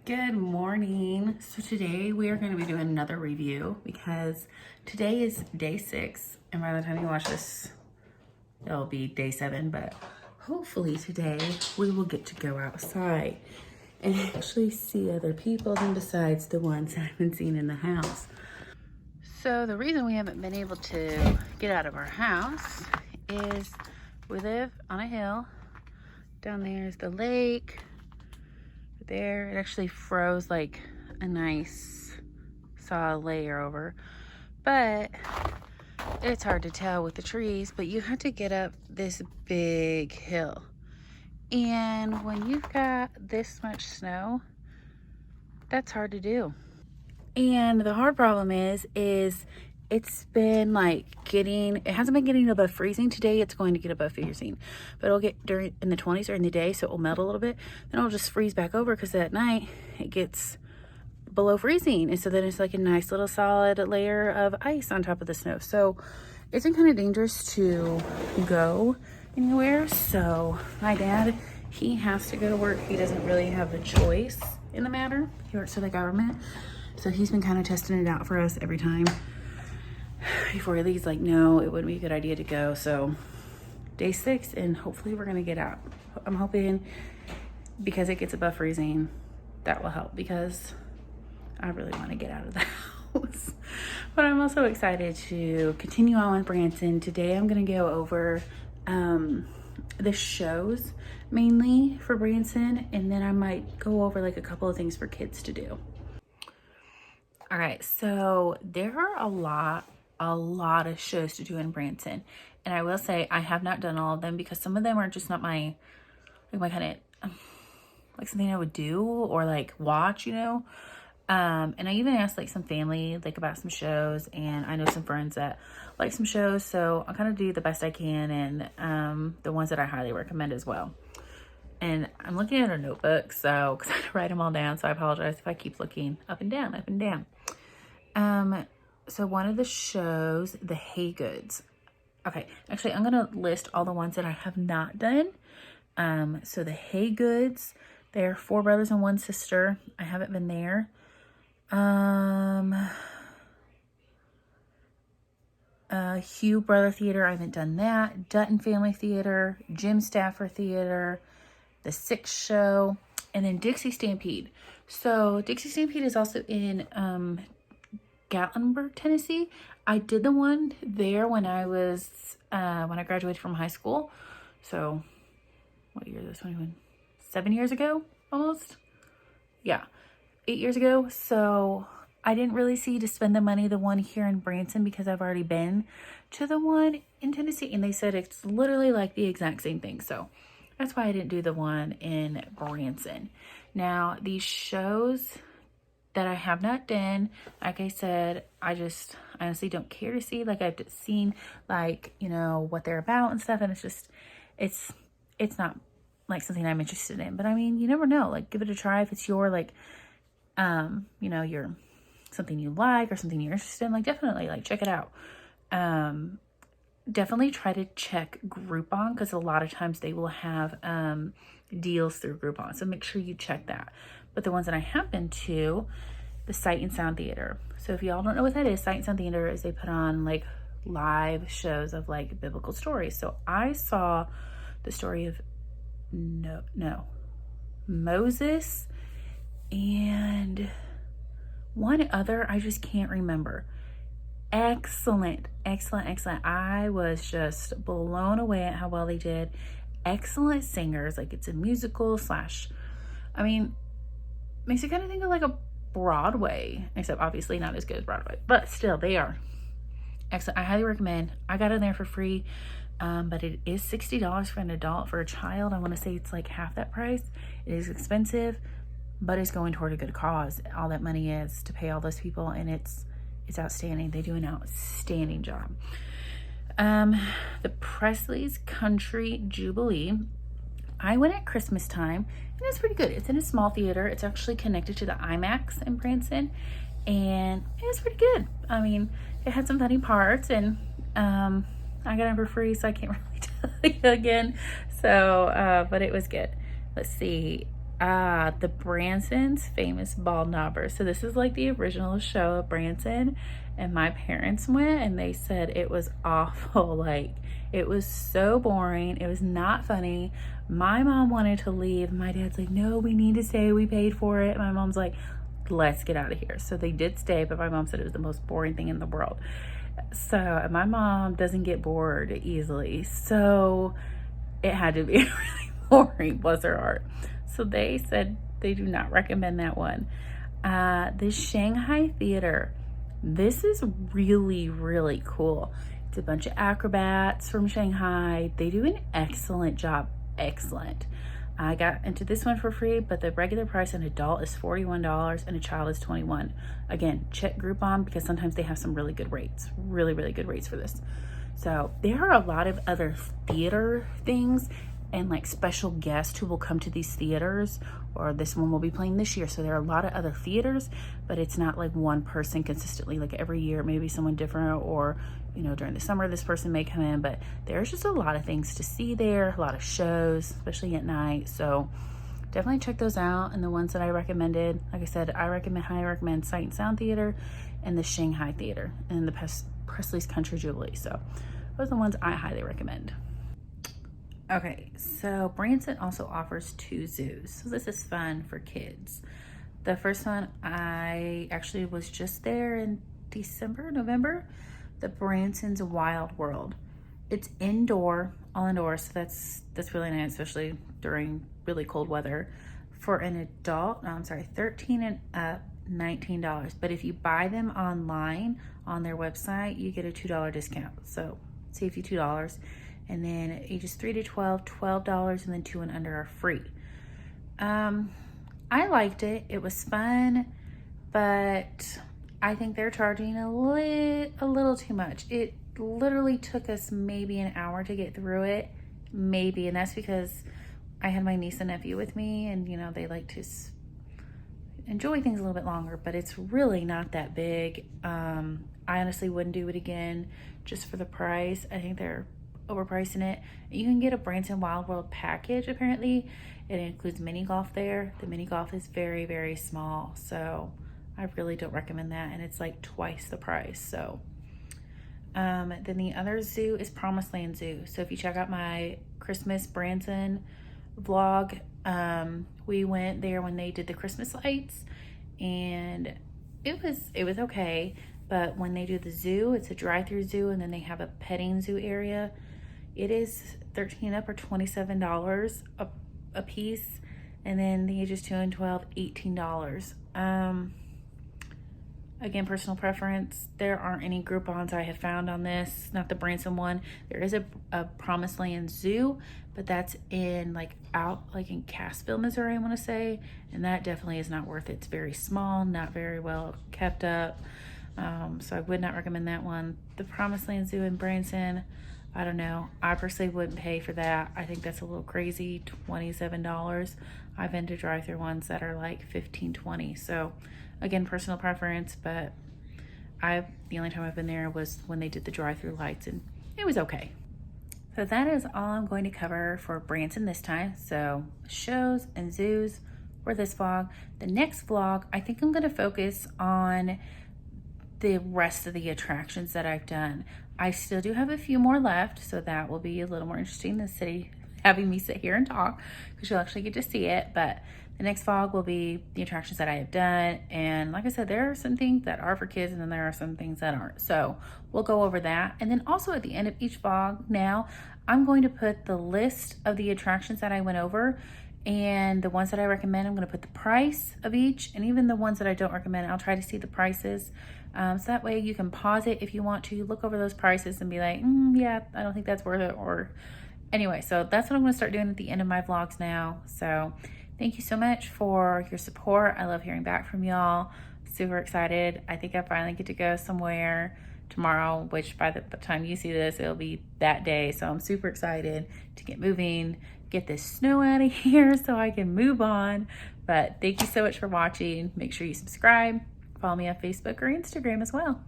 Good morning. So today we are going to be doing another review because today is day 6 and by the time you watch this it'll be day 7, but hopefully today we will get to go outside and actually see other people than besides the ones I've been seeing in the house. So the reason we haven't been able to get out of our house is we live on a hill. Down there is the lake. There it actually froze like a nice solid layer over, but it's hard to tell with the trees. But you have to get up this big hill, and when you've got this much snow, that's hard to do. And the hard problem is it's been like it hasn't been getting above freezing. Today it's going to get above freezing, but it'll get in the 20s during the day, so it will melt a little bit, then it'll just freeze back over because at night it gets below freezing, and so then it's like a nice little solid layer of ice on top of the snow. So it's been kind of dangerous to go anywhere. So my dad, he has to go to work. He doesn't really have a choice in the matter. He works for the government, so he's been kind of testing it out for us every time before he leaves, like, no, it wouldn't be a good idea to go. So day 6, and hopefully we're gonna get out. I'm hoping because it gets above freezing, that will help, because I really want to get out of the house. But I'm also excited to continue on with Branson. Today I'm gonna go over the shows mainly for Branson, and then I might go over like a couple of things for kids to do. All right, so there are a lot of shows to do in Branson, and I will say I have not done all of them because some of them are just not my kind of like something I would do or like watch, you know. And I even asked like some family like about some shows, and I know some friends that like some shows, so I'll kind of do the best I can, and the ones that I highly recommend as well. And I'm looking at a notebook, so because I write them all down, so I apologize if I keep looking up and down, up and down. So one of the shows, the Hay Goods. Okay, actually I'm gonna list all the ones that I have not done. So the Hay Goods, they're 4 brothers and 1 sister. I haven't been there. Hugh Brother Theater, I haven't done that. Dutton Family Theater, Jim Stafford Theater, the 6 Show, and then Dixie Stampede. So Dixie Stampede is also in Gatlinburg, Tennessee. I did the one there when I was when I graduated from high school. So what year is this? 21? 7 years ago, almost. Yeah, 8 years ago. So I didn't really see to spend the money the one here in Branson because I've already been to the one in Tennessee, and they said it's literally like the exact same thing. So that's why I didn't do the one in Branson. Now, these shows that I have not done, like I said, I honestly don't care to see. Like, I've seen, like, you know, what they're about and stuff, and it's just, it's not like something I'm interested in. But I mean, you never know. Like, give it a try if it's your, like, you know, your something you like or something you're interested in. Like, definitely, like, check it out. Definitely try to check Groupon, because a lot of times they will have deals through Groupon, so make sure you check that. But the ones that I have been to, the Sight and Sound Theater. So if y'all don't know what that is, Sight and Sound Theater is they put on like live shows of like biblical stories. So I saw the story of Moses and one other, I just can't remember. Excellent. I was just blown away at how well they did. Excellent singers. Like, it's a musical slash, I mean, makes you kind of think of like a Broadway, except obviously not as good as Broadway, but still they are excellent. I highly recommend. I got in there for free, but it is $60 for an adult. For a child, I want to say it's like half that price. It is expensive, but it's going toward a good cause. All that money is to pay all those people, and it's outstanding. They do an outstanding job. The Presley's Country Jubilee, I went at Christmas time, and it's pretty good. It's in a small theater. It's actually connected to the IMAX in Branson, and it was pretty good. I mean, it had some funny parts, and I got it for free, so I can't really tell you again. So, but it was good. Let's see. the Branson's Famous Bald Knobber. So this is like the original show of Branson, and my parents went and they said it was awful. Like, it was so boring. It was not funny. My mom wanted to leave. My dad's like, no, we need to stay. We paid for it. My mom's like, let's get out of here. So they did stay, but my mom said it was the most boring thing in the world. So my mom doesn't get bored easily. So it had to be really boring, bless her heart. So they said they do not recommend that one. The Shanghai Theater. This is really, really cool. It's a bunch of acrobats from Shanghai. They do an excellent job. Excellent. I got into this one for free, but the regular price an adult is $41 and a child is $21. Again, check Groupon because sometimes they have some really good rates. Really, really good rates for this. So there are a lot of other theater things and like special guests who will come to these theaters, or this one will be playing this year. So there are a lot of other theaters, but it's not like one person consistently, like every year, maybe someone different, or, you know, during the summer, this person may come in, but there's just a lot of things to see there, a lot of shows, especially at night. So definitely check those out. And the ones that I recommended, like I said, I highly recommend Sight and Sound Theater and the Shanghai Theater and the Presley's Country Jubilee. So those are the ones I highly recommend. Okay, so Branson also offers 2 zoos. So this is fun for kids. The first one, I actually was just there in November, the Branson's Wild World. It's indoor, all indoors, so that's really nice, especially during really cold weather. For an adult, 13 and up, $19. But if you buy them online on their website, you get a $2 discount. So save you $2. And then ages 3 to 12, $12, and then 2 and under are free. I liked it. It was fun, but I think they're charging a little too much. It literally took us maybe an hour to get through it, maybe, and that's because I had my niece and nephew with me, and you know, they like to enjoy things a little bit longer, but it's really not that big. I honestly wouldn't do it again just for the price. I think they're overpricing it. You can get a Branson Wild World package. Apparently it includes mini golf there. The mini golf is very, very small, so I really don't recommend that, and it's like twice the price. So then the other zoo is Promised Land Zoo. So if you check out my Christmas Branson vlog, we went there when they did the Christmas lights, and it was okay. But when they do the zoo, it's a drive-through zoo, and then they have a petting zoo area. It is 13 up or $27 a piece, and then the ages 2 and 12, $18. Again, personal preference. There aren't any Groupons I have found on this, not the Branson one. There is a Promised Land Zoo, but that's in like in Cassville, Missouri, I want to say, and that definitely is not worth it. It's very small, not very well kept up. So I would not recommend that one. The Promised Land Zoo in Branson, I don't know. I personally wouldn't pay for that. I think that's a little crazy, $27. I've been to drive-through ones that are like $15, $20. So again, personal preference, but the only time I've been there was when they did the drive-through lights, and it was okay. So that is all I'm going to cover for Branson this time. So shows and zoos for this vlog. The next vlog, I think I'm going to focus on the rest of the attractions that I've done. I still do have a few more left, so that will be a little more interesting than having me sit here and talk, because you'll actually get to see it. But the next vlog will be the attractions that I have done, and like I said, there are some things that are for kids and then there are some things that aren't, so we'll go over that. And then also at the end of each vlog now, I'm going to put the list of the attractions that I went over, and the ones that I recommend, I'm going to put the price of each, and even the ones that I don't recommend, I'll try to see the prices. So that way you can pause it if you want to, look over those prices and be like, yeah, I don't think that's worth it. Or anyway, so that's what I'm going to start doing at the end of my vlogs now. So thank you so much for your support. I love hearing back from y'all. Super excited. I think I finally get to go somewhere tomorrow, which by the time you see this, it'll be that day. So I'm super excited to get moving, get this snow out of here so I can move on. But thank you so much for watching. Make sure you subscribe. Follow me on Facebook or Instagram as well.